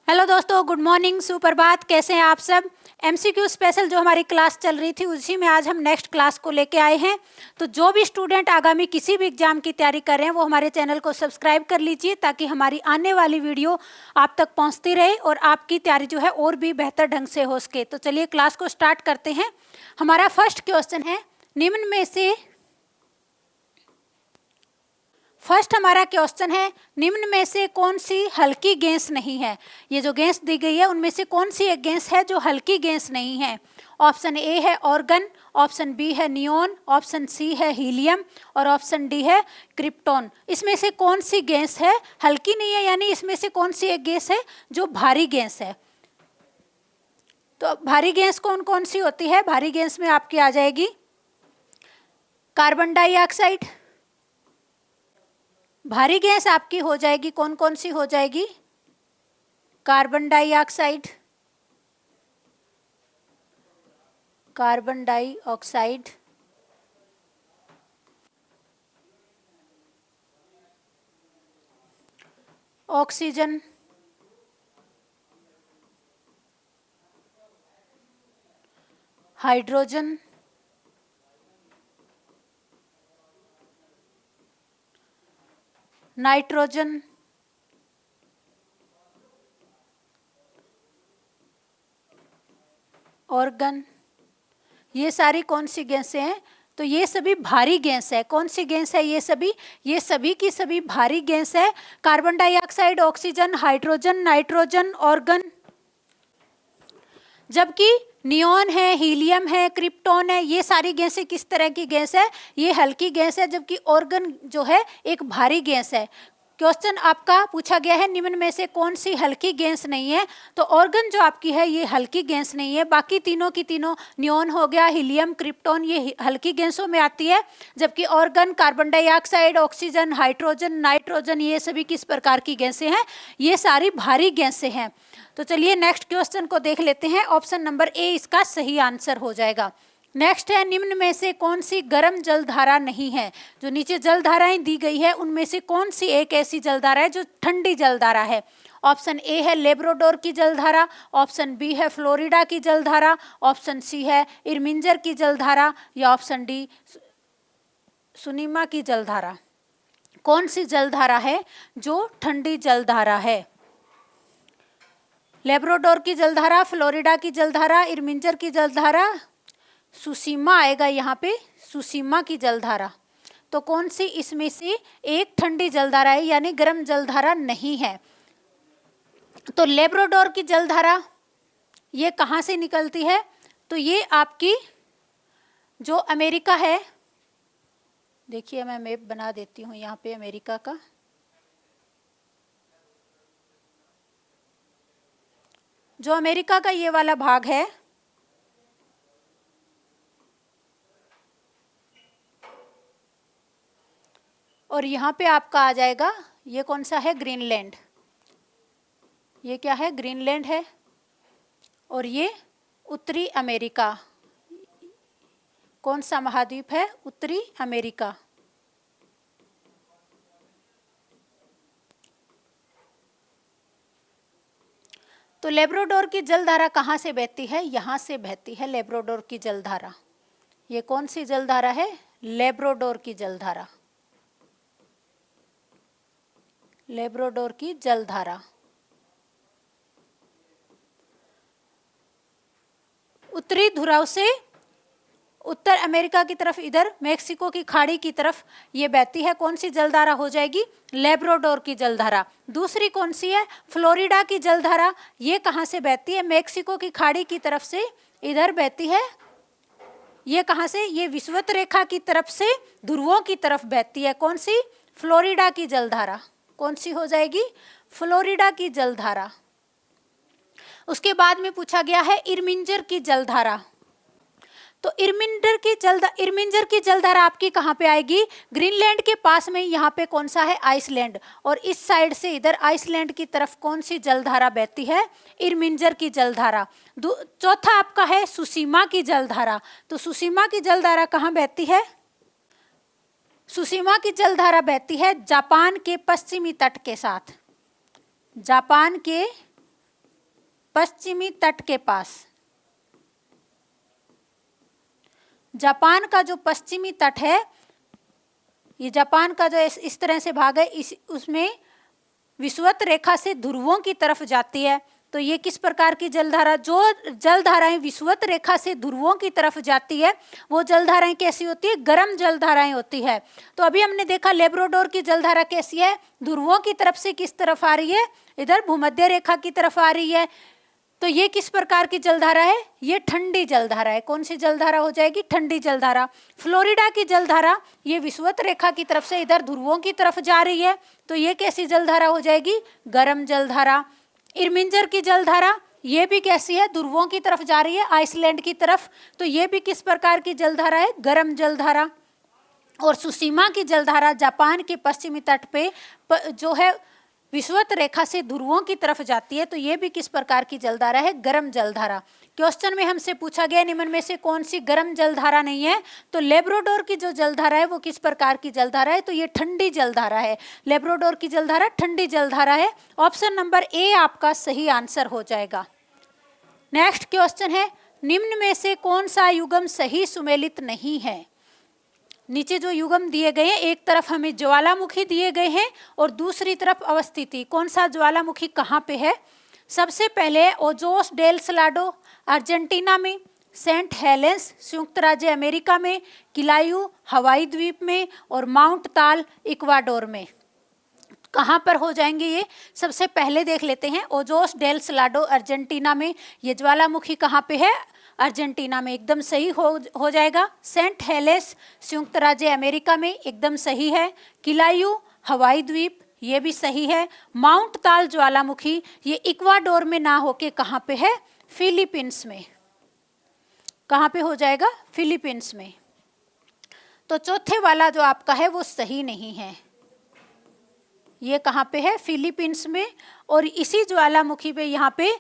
Hello दोस्तों, good morning, सुप्रभात। कैसे हैं आप सब। एमसीक्यू स्पेशल जो हमारी क्लास चल रही थी उसी में आज हम नेक्स्ट क्लास को लेके आए हैं। तो जो भी स्टूडेंट आगामी किसी भी एग्जाम की तैयारी कर रहे हैं वो हमारे चैनल को सब्सक्राइब कर लीजिए ताकि हमारी आने वाली वीडियो आप तक पहुंचती रहे और आपकी तैयारी जो है और भी बेहतर ढंग से हो सके। तो चलिए क्लास को स्टार्ट करते हैं। हमारा फर्स्ट क्वेश्चन है, निम्न में से फर्स्ट हमारा क्वेश्चन है, निम्न में से कौन सी हल्की गैस नहीं है। ये जो गैस दी गई है उनमें से कौन सी एक गैस है जो हल्की गैस नहीं है। ऑप्शन ए है ऑर्गन, ऑप्शन बी है नियोन, ऑप्शन सी है हीलियम और ऑप्शन डी है क्रिप्टॉन। इसमें से कौन सी गैस है हल्की नहीं है, यानी इसमें से कौन सी एक गैस है जो भारी गैस है। तो भारी गैस कौन कौन सी होती है। भारी गैस में आपकी आ जाएगी कार्बन डाइऑक्साइड। भारी गैस आपकी हो जाएगी, कौन कौन सी हो जाएगी, carbon dioxide, carbon dioxide, oxygen, hydrogen, nitrogen, organ. ये सारी कौन सी गैसें हैं। तो ये सभी भारी गैस है। कौन सी गैस है ये सभी की सभी भारी गैस है। Carbon dioxide, oxygen, hydrogen, nitrogen, organ. जबकि नियोन है, हीलियम है, क्रिप्टॉन है, ये सारी गैसें किस तरह की गैस है, ये हल्की गैस है। जबकि ऑर्गन जो है एक भारी गैस है। क्वेश्चन आपका पूछा गया है निम्न में से कौन सी हल्की गैस नहीं है। तो ऑर्गन जो आपकी है ये हल्की गैस नहीं है। बाकी तीनों की तीनों, नियोन हो गया, हीलियम, क्रिप्टॉन, ये हल्की गैसों में आती है। जबकि organ, carbon dioxide, oxygen, hydrogen, nitrogen, ये सभी किस प्रकार की गैसें हैं, ये सारी भारी गैसें हैं। तो चलिए नेक्स्ट क्वेश्चन को देख लेते हैं। ऑप्शन नंबर ए इसका सही आंसर हो जाएगा। नेक्स्ट है, निम्न में से कौन सी गर्म जलधारा नहीं है। जो नीचे जलधाराएं दी गई है उनमें से कौन सी एक ऐसी जलधारा है जो ठंडी जलधारा है। ऑप्शन ए है लेब्राडोर की जलधारा, ऑप्शन बी है फ्लोरिडा की जलधारा, ऑप्शन सी है इरमिंजर की जलधारा या ऑप्शन डी सुनीमा की जलधारा। कौन सी जलधारा है जो ठंडी जलधारा है। लेब्राडोर की जलधारा, फ्लोरिडा की जलधारा, इरमिंजर की जलधारा, सुसीमा आएगा यहाँ पे, सुसीमा की जलधारा। तो कौन सी इसमें से एक ठंडी जलधारा है, यानी गर्म जलधारा नहीं है। तो लेब्राडोर की जलधारा ये कहाँ से निकलती है। तो ये आपकी जो अमेरिका है, देखिए मैं मैप बना देती हूँ यहाँ पे अमेरिका का। जो अमेरिका का ये वाला भाग है और यहाँ पे आपका आ जाएगा, ये कौन सा है, ग्रीनलैंड। ये क्या है, ग्रीनलैंड है। और ये उत्तरी अमेरिका, कौन सा महाद्वीप है, उत्तरी अमेरिका। तो लेब्राडोर की जलधारा कहाँ से बहती है, यहाँ से बहती है लेब्राडोर की जलधारा। ये कौन सी जलधारा है, लेब्राडोर की जलधारा, लेब्राडोर की जलधारा। उत्तरी ध्रुव से उत्तर अमेरिका की तरफ, इधर मेक्सिको की खाड़ी की तरफ ये बहती है। कौन सी जलधारा हो जाएगी, लेब्राडोर की जलधारा। दूसरी कौन सी है, फ्लोरिडा की जलधारा। ये कहाँ से बहती है, मेक्सिको की खाड़ी की तरफ से इधर बहती है। ये कहाँ से, ये विषुवत रेखा की तरफ से ध्रुवों की तरफ बहती है। कौन सी, फ्लोरिडा की जलधारा। कौन सी हो जाएगी, फ्लोरिडा की जलधारा। उसके बाद में पूछा गया है इरमिंजर की जलधारा। तो इरमिंजर की जलधारा आपकी कहाँ पे आएगी, ग्रीनलैंड के पास में। यहाँ पे कौन सा है, आइसलैंड। और इस साइड से इधर आइसलैंड की तरफ कौन सी जलधारा बहती है, इरमिंजर की जलधारा। चौथा आपका है सुसीमा की जलधारा। तो सुसीमा की जलधारा कहाँ बहती है, सुसीमा की जलधारा बहती है जापान के पश्चिमी तट के साथ, जापान के पश्चिमी तट के पास, जापान का जो पश्चिमी तट है, ये जापान का जो इस तरह से भाग है, उसमें विषुवत रेखा से ध्रुवों की तरफ जाती है। तो ये किस प्रकार की जलधारा, जो जलधाराएं विषुवत रेखा से ध्रुवों की तरफ जाती है वो जलधाराएं कैसी होती है, गर्म जलधाराएं होती है। तो अभी हमने देखा लेब्राडोर की जलधारा कैसी है, ध्रुवों की तरफ से किस तरफ आ रही है, इधर भूमध्य रेखा की तरफ आ रही है। तो ये किस प्रकार की जलधारा है, ये ठंडी जलधारा है। कौन सी जलधारा हो जाएगी, ठंडी जलधारा। फ्लोरिडा की जलधारा ये विषुवत रेखा की तरफ से इधर ध्रुवों की तरफ जा रही है, तो ये कैसी जलधारा हो जाएगी, गर्म जलधारा। इरमिंजर की जलधारा ये भी कैसी है, ध्रुवों की तरफ जा रही है, आइसलैंड की तरफ, तो ये भी किस प्रकार की जलधारा है, गर्म जलधारा। और सुशीमा की जलधारा जापान के पश्चिमी तट पे जो है विषुवत रेखा से ध्रुवों की तरफ जाती है, तो ये भी किस प्रकार की जलधारा है, गर्म जलधारा। क्वेश्चन में हमसे पूछा गया निम्न में से कौन सी गर्म जलधारा नहीं है, तो लेब्राडोर की जो जलधारा है वो किस प्रकार की जलधारा है, तो ये ठंडी जलधारा है। लेब्राडोर की जलधारा ठंडी जलधारा है। ऑप्शन नंबर ए आपका सही आंसर हो जाएगा। नेक्स्ट क्वेश्चन है, निम्न में से कौन सा युग्म सही सुमेलित नहीं है। नीचे जो युग्म दिए गए हैं, एक तरफ हमें ज्वालामुखी दिए गए हैं और दूसरी तरफ अवस्थिति। कौन सा ज्वालामुखी कहाँ पे है, सबसे पहले ओजोस डेल सलाडो अर्जेंटीना में, सेंट हेलेंस संयुक्त राज्य अमेरिका में, किलायू हवाई द्वीप में और माउंट ताल इक्वाडोर में। कहाँ पर हो जाएंगे ये, सबसे पहले देख लेते हैं। ओजोस डेल सलाडो अर्जेंटीना में, ये ज्वालामुखी कहाँ पे है, अर्जेंटीना में, एकदम सही हो जाएगा। सेंट हेलेंस संयुक्त राज्य अमेरिका में, एकदम सही है। किलायू हवाई द्वीप, ये भी सही है। माउंट ताल ज्वालामुखी ये इक्वाडोर में ना होके कहाँ पे है, फिलीपींस में। कहाँ पे हो जाएगा, फिलीपींस में। तो चौथे वाला जो आपका है वो सही नहीं है, ये कहाँ पे है, फिलीपींस में। और इसी ज्वालामुखी पे यहाँ पे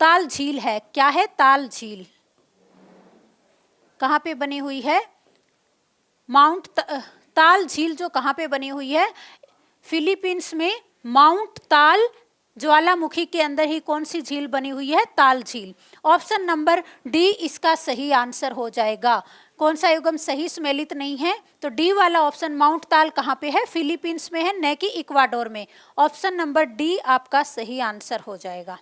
ताल झील है। क्या है, ताल झील कहाँ पे बनी हुई है, ताल झील जो कहाँ पे बनी हुई है, फिलीपींस में। माउंट ताल ज्वालामुखी के अंदर ही कौन सी झील बनी हुई है, ताल झील। ऑप्शन नंबर डी इसका सही आंसर हो जाएगा। कौन सा युग्म सही सुमेलित नहीं है, तो डी वाला ऑप्शन, माउंट ताल कहाँ पे है, फिलीपींस में है, न कि इक्वाडोर में। ऑप्शन नंबर डी आपका सही आंसर हो जाएगा।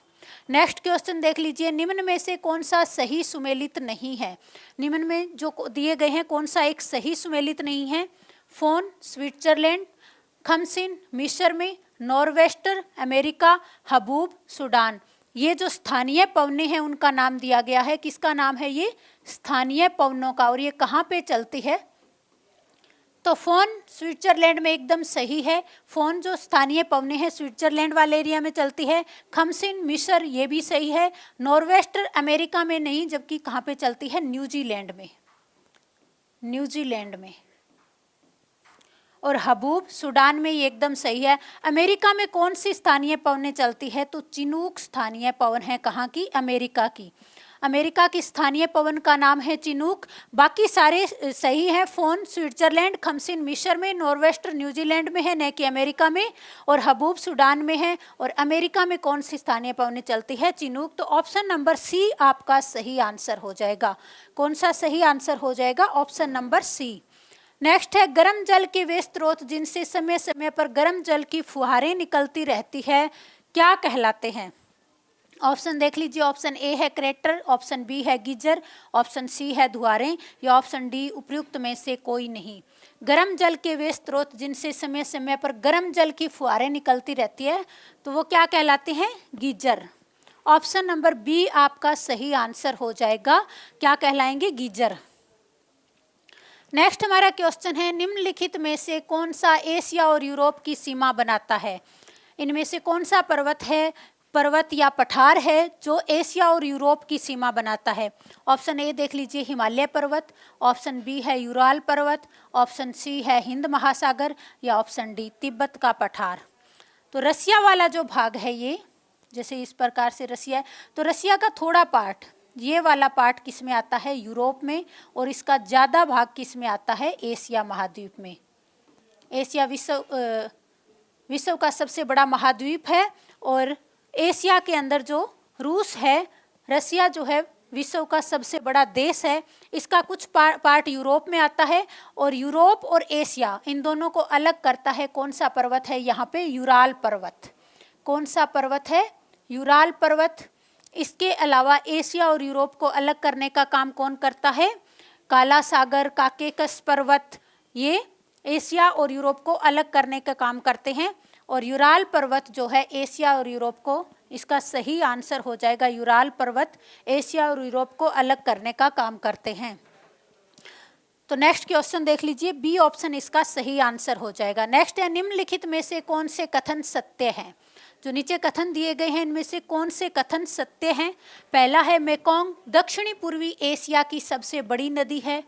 नेक्स्ट क्वेश्चन देख लीजिए, निम्न में से कौन सा सही सुमेलित नहीं है। निम्न में जो दिए गए हैं कौन सा एक सही सुमेलित नहीं है, फोन स्विट्जरलैंड, खमसिन मिस्र में, नॉर्वेस्टर अमेरिका, हबूब सूडान। ये जो स्थानीय पवने हैं उनका नाम दिया गया है, किसका नाम है ये, स्थानीय पवनों का। और ये कहाँ पे चलती है, तो फोन स्विट्जरलैंड में एकदम सही है। फोन जो स्थानीय पवने हैं स्विट्जरलैंड वाले एरिया में चलती है। खमसिन मिस्र ये भी सही है। नॉर्वेस्टर अमेरिका में नहीं, जबकि कहाँ पे चलती है, न्यूजीलैंड में, न्यूजीलैंड में। और हबूब सूडान में ये एकदम सही है। अमेरिका में कौन सी स्थानीय पवनें चलती है, तो चिनूक स्थानीय पवन है, कहाँ की, अमेरिका की। अमेरिका की स्थानीय पवन का नाम है चिनूक। बाकी सारे सही हैं, फोन स्विट्जरलैंड, खमसिन मिस्र में, नॉर्वेस्टर न्यूजीलैंड में है, न कि अमेरिका में, और हबूब सूडान में है। और अमेरिका में कौन सी स्थानीय पवनें चलती है, चिनूक। तो ऑप्शन नंबर सी आपका सही आंसर हो जाएगा। कौन सा सही आंसर हो जाएगा, ऑप्शन नंबर सी। नेक्स्ट है, गर्म जल के वे स्रोत जिनसे समय समय पर गर्म जल की फुहारें निकलती रहती है, क्या कहलाते हैं। ऑप्शन देख लीजिए, ऑप्शन ए है क्रेटर, ऑप्शन बी है गीजर, ऑप्शन सी है धुआरें, या ऑप्शन डी उपयुक्त में से कोई नहीं। गर्म जल के वे स्रोत जिनसे समय समय पर गर्म जल की फुहारें निकलती रहती है, तो वो क्या कहलाते हैं, गीजर। ऑप्शन नंबर बी आपका सही आंसर हो जाएगा, क्या कहलाएंगे, गीजर। नेक्स्ट हमारा क्वेश्चन है, निम्नलिखित में से कौन सा एशिया और यूरोप की सीमा बनाता है। इनमें से कौन सा पर्वत या पठार है जो एशिया और यूरोप की सीमा बनाता है। ऑप्शन ए देख लीजिए, हिमालय पर्वत, ऑप्शन बी है यूराल पर्वत, ऑप्शन सी है हिंद महासागर, या ऑप्शन डी तिब्बत का पठार। तो रसिया वाला जो भाग है ये, जैसे इस प्रकार से रसिया है, तो रसिया का थोड़ा पार्ट, ये वाला पार्ट किस में आता है, यूरोप में, और इसका ज़्यादा भाग किस में आता है, एशिया महाद्वीप में। एशिया विश्व का सबसे बड़ा महाद्वीप है, और एशिया के अंदर जो रूस है, रसिया जो है विश्व का सबसे बड़ा देश है। इसका कुछ पार्ट यूरोप में आता है और यूरोप और एशिया इन दोनों को अलग करता है कौन सा पर्वत है, यहाँ पे यूराल पर्वत। कौन सा पर्वत है? यूराल पर्वत। इसके अलावा एशिया और यूरोप को अलग करने का काम कौन करता है? काला सागर, काकेकस पर्वत, ये एशिया और यूरोप को अलग करने का काम करते हैं। और यूराल पर्वत जो है एशिया और यूरोप को, इसका सही आंसर हो जाएगा यूराल पर्वत एशिया और यूरोप को अलग करने का काम करते हैं। तो नेक्स्ट क्वेश्चन देख लीजिए, बी ऑप्शन इसका सही आंसर हो जाएगा। नेक्स्ट है, निम्नलिखित में से कौन से कथन सत्य हैं? जो नीचे कथन दिए गए हैं इनमें से कौन से कथन सत्य हैं? पहला है, मेकोंग दक्षिणी पूर्वी एशिया की सबसे बड़ी नदी है।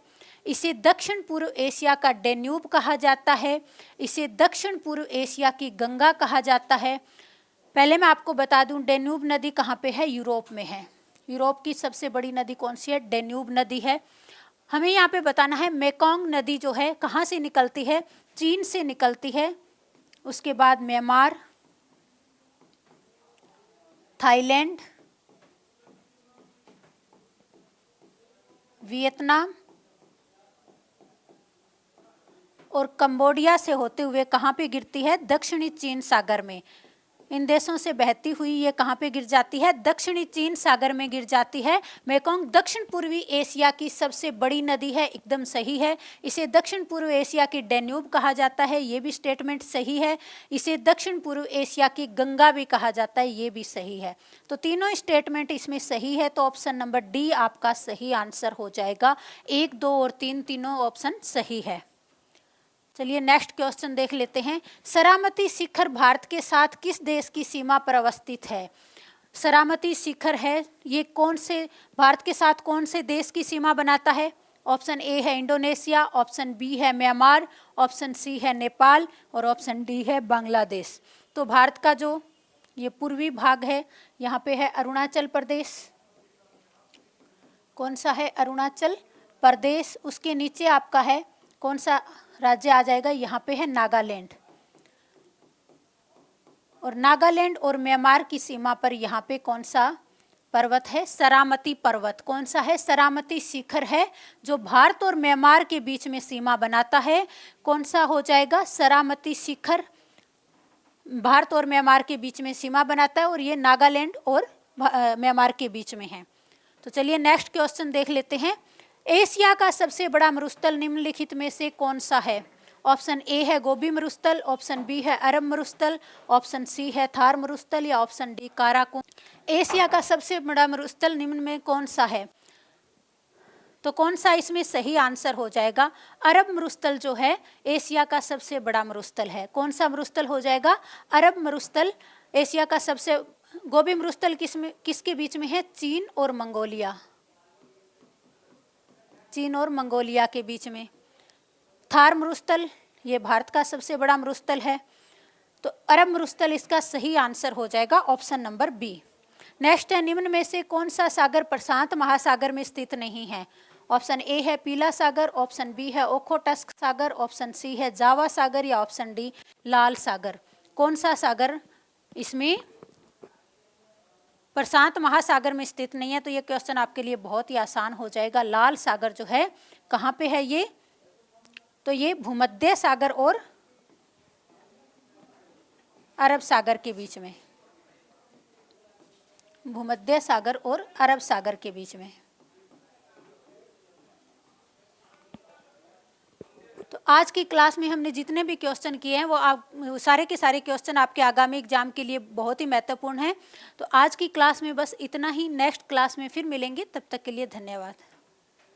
इसे दक्षिण पूर्व एशिया का डेन्यूब कहा जाता है। इसे दक्षिण पूर्व एशिया की गंगा कहा जाता है। पहले मैं आपको बता दूं, डेन्यूब नदी कहाँ पे है? यूरोप में है। यूरोप की सबसे बड़ी नदी कौन सी है? डेन्यूब नदी है। हमें यहाँ पे बताना है मेकोंग नदी जो है कहाँ से निकलती है? चीन से निकलती है। उसके बाद म्यांमार, थाईलैंड, वियतनाम और कंबोडिया से होते हुए कहाँ पे गिरती है? दक्षिणी चीन सागर में। इन देशों से बहती हुई ये कहाँ पे गिर जाती है? दक्षिणी चीन सागर में गिर जाती है। मेकोंग दक्षिण पूर्वी एशिया की सबसे बड़ी नदी है, एकदम सही है। इसे दक्षिण पूर्व एशिया की डेन्यूब कहा जाता है, ये भी स्टेटमेंट सही है। इसे दक्षिण पूर्व एशिया की गंगा भी कहा जाता है, ये भी सही है। तो तीनों स्टेटमेंट इसमें सही है, तो ऑप्शन नंबर डी आपका सही आंसर हो जाएगा। 1, 2 और 3 तीनों ऑप्शन सही है। चलिए नेक्स्ट क्वेश्चन देख लेते हैं। सरामती शिखर भारत के साथ किस देश की सीमा पर अवस्थित है? सरामती शिखर है, ये कौन से, भारत के साथ कौन से देश की सीमा बनाता है? ऑप्शन ए है इंडोनेशिया, ऑप्शन बी है म्यांमार, ऑप्शन सी है नेपाल और ऑप्शन डी है बांग्लादेश। तो भारत का जो ये पूर्वी भाग है, यहाँ पे है अरुणाचल प्रदेश। कौन सा है? अरुणाचल प्रदेश। उसके नीचे आपका है कौन सा राज्य आ जाएगा? यहाँ पे है नागालैंड। और नागालैंड और म्यांमार की सीमा पर यहाँ पे कौन सा पर्वत है? सरामती पर्वत। कौन सा है? सरामती शिखर है जो भारत और म्यांमार के बीच में सीमा बनाता है। कौन सा हो जाएगा? सरामती शिखर भारत और म्यांमार के बीच में सीमा बनाता है और ये नागालैंड और म्यांमार के बीच में है। तो चलिए नेक्स्ट क्वेश्चन देख लेते हैं। एशिया का सबसे बड़ा मरुस्थल निम्नलिखित में से कौन सा है? ऑप्शन ए है गोबी मरुस्थल, ऑप्शन बी है अरब मरुस्थल, ऑप्शन सी है थार मरुस्थल या ऑप्शन डी काराकोरम। एशिया का सबसे बड़ा मरुस्थल निम्न में कौन सा है? तो कौन सा इसमें सही आंसर हो जाएगा? अरब मरुस्थल जो है एशिया का सबसे बड़ा मरुस्थल है। कौन सा मरुस्थल हो जाएगा? अरब मरुस्थल एशिया का सबसे। गोबी मरुस्थल किसके बीच में है? चीन और मंगोलिया। चीन और मंगोलिया के बीच में। थार मरुस्थल ये भारत का सबसे बड़ा मरुस्थल है। तो अरब मरुस्थल इसका सही आंसर हो जाएगा, ऑप्शन नंबर बी। नेक्स्ट है, निम्न में से कौन सा सागर प्रशांत महासागर में स्थित नहीं है? ऑप्शन ए है पीला सागर, ऑप्शन बी है ओखोटस्क सागर, ऑप्शन सी है जावा सागर या ऑप्शन डी लाल सागर। कौन सा सागर इसमें प्रशांत महासागर में स्थित नहीं है? तो ये क्वेश्चन आपके लिए बहुत ही आसान हो जाएगा। लाल सागर जो है कहाँ पे है ये? तो ये भूमध्य सागर और अरब सागर के बीच में। भूमध्य सागर और अरब सागर के बीच में। तो आज की क्लास में हमने जितने भी क्वेश्चन किए हैं वो आप सारे के सारे क्वेश्चन आपके आगामी एग्जाम के लिए बहुत ही महत्वपूर्ण हैं। तो आज की क्लास में बस इतना ही। नेक्स्ट क्लास में फिर मिलेंगे, तब तक के लिए धन्यवाद।